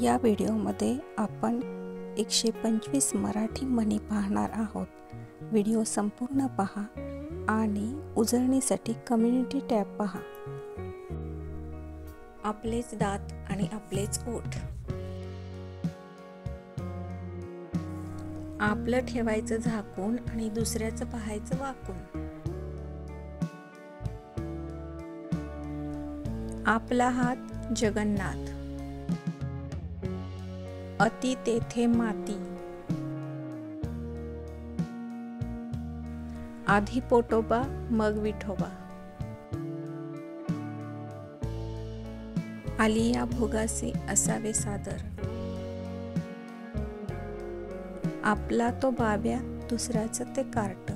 या व्हिडिओमध्ये आपण 125 मराठी म्हणी पाहणार आहोत. व्हिडिओ संपूर्ण पहा आणि उजळणीसाठी कम्युनिटी टॅब पहा. आपलेच दात आणि आपलेच ओठ. आपलं ठेवायचं झाकून आणि दुसऱ्याचं पाहायचं वाकून. आपला हात जगन्नाथ. अति तेथे माती. आधी पोटोबा मग विठोबा. आलिया भोगासी असावे सादर. आपला तो बाब्या दुसऱ्याचं ते कार्ट.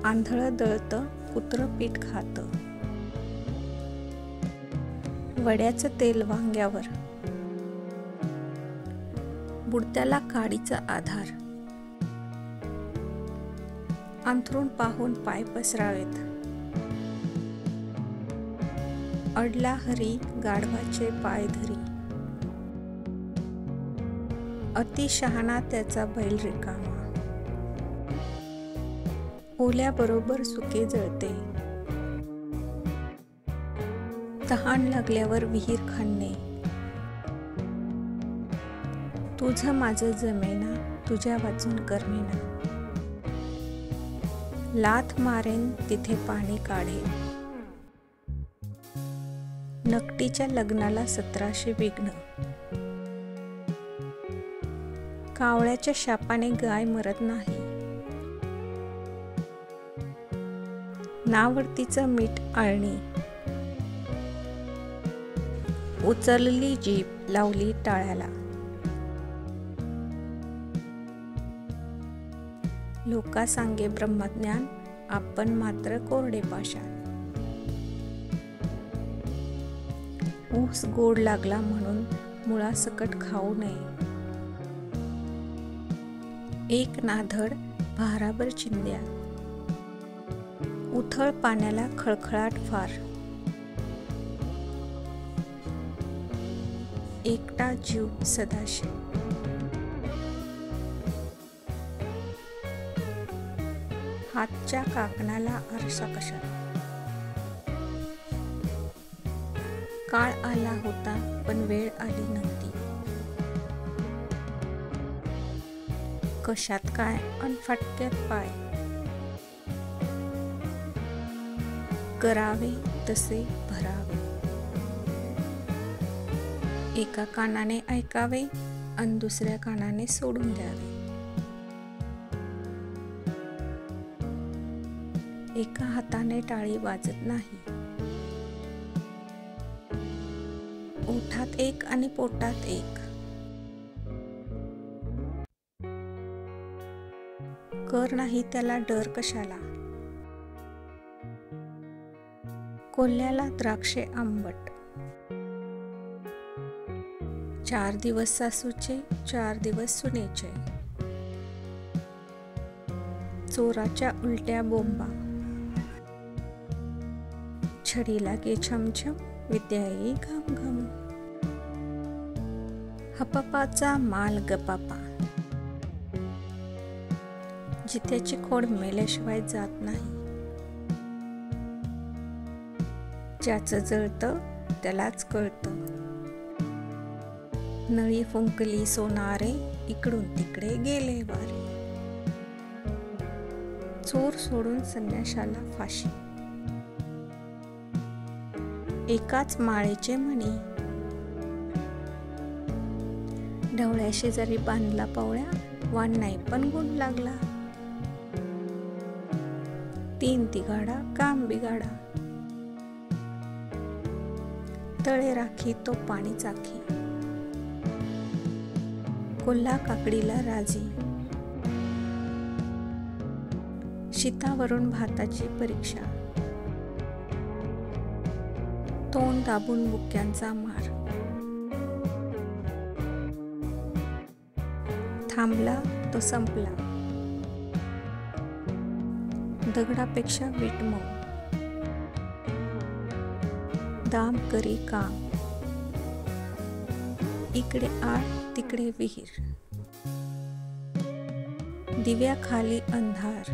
आंधळं दळतं कुत्रं पीठ खातं. वड्याचं तेल वांग्यावर. बुडत्याला काडीचा आधार. अंथरूण पाहून पाय पसरावेत. अडला हरी गाढवाचे पाय धरी. अति शहाणा त्याचा बैल रिकामा. ओल्याबरोबर सुके जळते. तहान लागल्यावर विहीर खणणे. तुझं माझं जमेना तुझ्या वाचून करमेना. लाथ मारेन तिथे पाणी काढेन. नकटीच्या लग्नाला 1700 विघ्न. कावळ्याच्या शापाने गाय मरत नाही. नावरतीचं मीठ आळणी. उचलली जीभ लावली टाळ्याला. लोका सांगे ब्रह्मज्ञान आपण मात्र कोरडे पाषाण. ऊस गोड लागला म्हणून मुळासकट खाऊ नये. एक नाधड भाराभर चिंध्या. उथळ पाण्याला खळखळाट फार. एकटा जीव सदाशिव. हातच्या काकणाला आरसा कशाला. काळ आला होता पण वेळ आली नव्हती. कशात काय अन फाटक्यात पाय. करावे तसे भरावे. एका कानाने ऐकावे अन दुसऱ्या कानाने सोडून द्यावे. एका हाताने टाळी वाजत नाही. ओठात एक आणि पोटात एक. कर नाही त्याला डर कशाला. कोल्ह्याला द्राक्षे आंबट. 4 दिवस सासूचे 4 दिवस सुनेचे. चोराच्या उलट्या बोंबा. छडी लागे छमछम विद्या येई घम घम. हपापाचा माल गपापा. जित्याची खोड मेल्याशिवाय जात नाही. ज्याचं जळतं त्यालाच कळतं. नळी फुंकली सोनारे इकडून तिकडे गेले वारे. चोर सोडून संन्याशाला फाशी. एकाच माळेचे मणी. ढवळ्या शेजारी बांधला पावळ्या वाण नाही पण गुण लागला. 3 तिघाडा काम बिगाडा. तळे राखी तो पाणी चाखी. कोल्हा काकडीला राजी. शीतावरून भाताची परीक्षा. तोंड दाबून बुक्यांचा मार. थांबला तो संपला. दगडापेक्षा वीट मऊ. दाम करी काम, इकडे आड तिकडे विहीर, दिव्याखाली अंधार,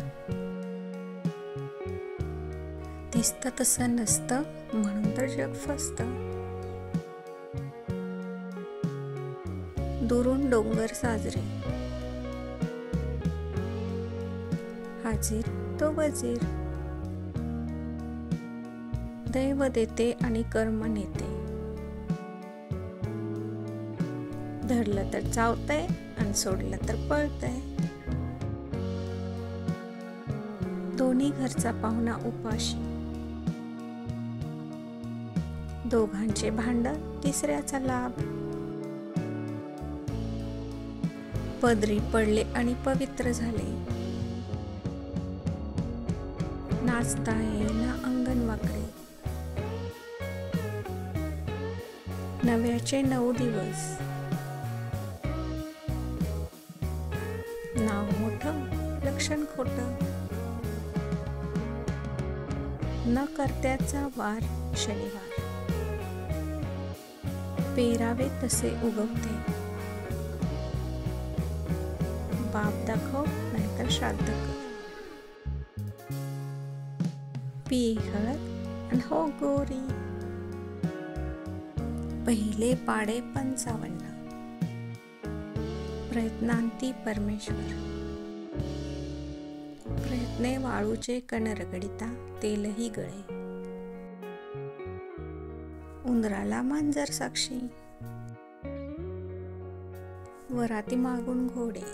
दिसतं तसं नसतं म्हणून तर जग फसतं. दुरून डोंगर साजरे, हाजीर तो वजीर, दैव देते आणि कर्म नेते, धरलं तर चावतंय आणि सोडलं तर पळतंय. दोन्ही घरचा पाहुणा उपाशी, दोघांचे भांडण तिसऱ्याचा लाभ, पदरी पडले आणि पवित्र झाले, नाचता येईना अंगण वाकडे. नव्याचे 9 दिवस, नाव मोठं लक्षण खोटं, न कर्त्याचा वार शनिवार, पेरावे तसे उगवते, बाप दाखव नाहीतर श्राद्ध कर, पी हळद आणि हो गोरी. पहिले पाडे 55, प्रयत्नांती परमेश्वर, प्रयत्ने वाळूचे कण रगडिता तेलही गळे, उंदराला मांजर साक्षी, वराती मागून घोडे,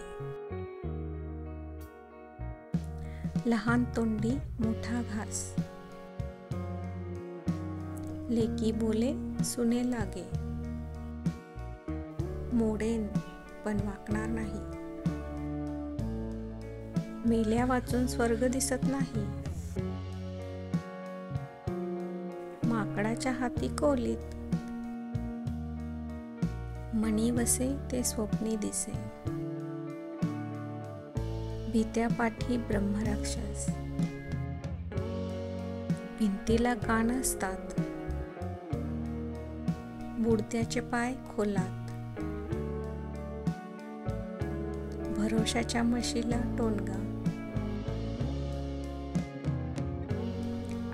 लहान तोंडी मोठा घास, लेकी बोले सुने लागे, मोडेन पण वाकणार नाही, मेल्या वाचून स्वर्ग दिसत नाही, माकडाच्या हाती कोलीत, मणी वसे ते स्वप्नी दिसे, भीत्या पाठी ब्रह्मराक्षस, भिंतीला कान असतात, बुडत्याचे पाय खोलात, भरोशाच्या म्हशीला टोनगा,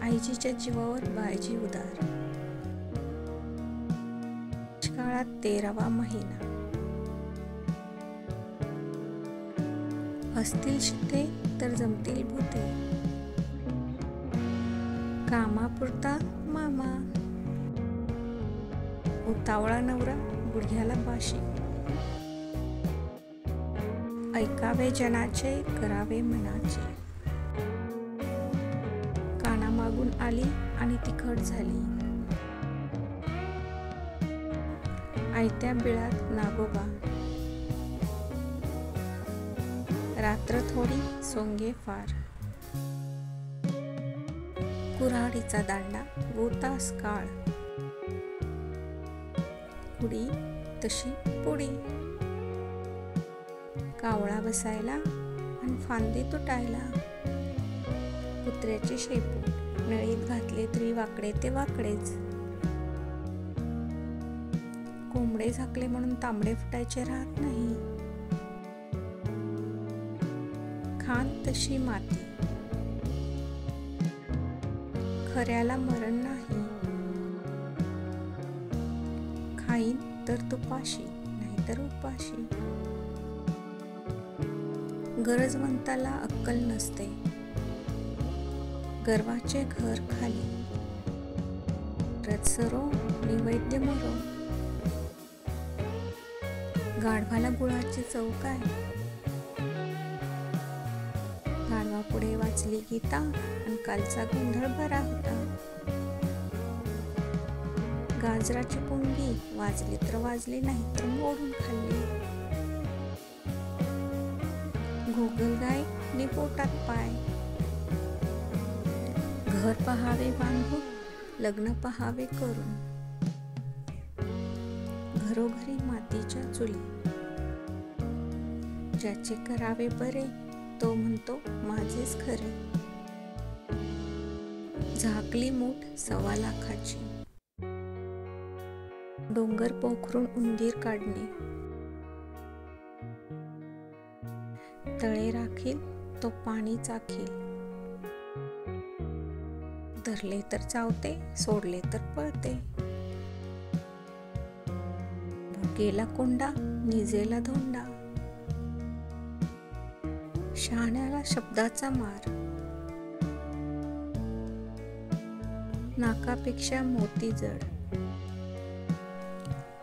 आईजीच्या जीवावर बायजी उदार, काळात 13वा महिना, हसतील शिते तर जमतील भूते, कामापुरता मामा, उतावळा नवरा गुडघ्याला बाशी, ऐकावे जनाचे करावे मनाचे, कानामागून आली आणि तिखट झाली, आयत्या बिळात नागोबा, रात्र थोडी सोंगे फार, कुऱ्हाडीचा दांडा गोतास काळ, कुडी तशी पुडी, कावळा बसायला आणि फांदी तुटायला, कुत्र्याचे शेपूट नळीत घातले तरी वाकडे ते वाकडेच, कोंबडे झाकले म्हणून तांबडे फुटायचे राहत नाही, खान तशी माती, खऱ्याला मरण नाही, खाईन तर तुपाशी नाहीतर उपाशी, गरजवंताला अक्कल नसते, गर्वाचे घर खाली, रथसरो निवैद्य मरो, गाढवाला गुळाची चव काय, गाढवापुढे वाचली गीता आणि कालचा गोंधळ बरा होता, गाजराची पुंगी वाजली तर वाजली नाही तर मोडून खाल्ली, गोगलगाय नि पोटात पाय, घर पहावे बांधून लग्न पहावे करून, घरोघरी मातीच्या चुली, ज्याचे करावे बरे तो म्हणतो माझेच खरे, झाकली मूठ 1.25 लाखाची, डोंगर पोखरून उंदीर काढणे, तळे राखील तो पाणी चाखील, धरले तर चावते, सोडले तर पळते, भुकेला कोंडा, निजेला धोंडा, शहाण्याला शब्दाचा मार, नाकापेक्षा मोती जड,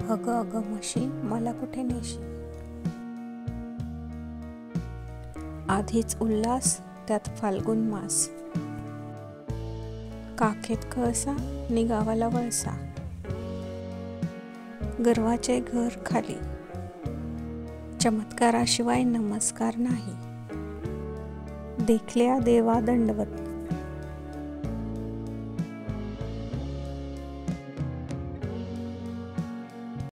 अगं अगं म्हशी मला कुठे नेशी, आधीच उल्हास त्यात फाल्गुन मास, काखेत कळसा निघावाला वळसा, गर्वाचे घर खाली, चमत्काराशिवाय नमस्कार नाही, देखल्या देवा दंडवत,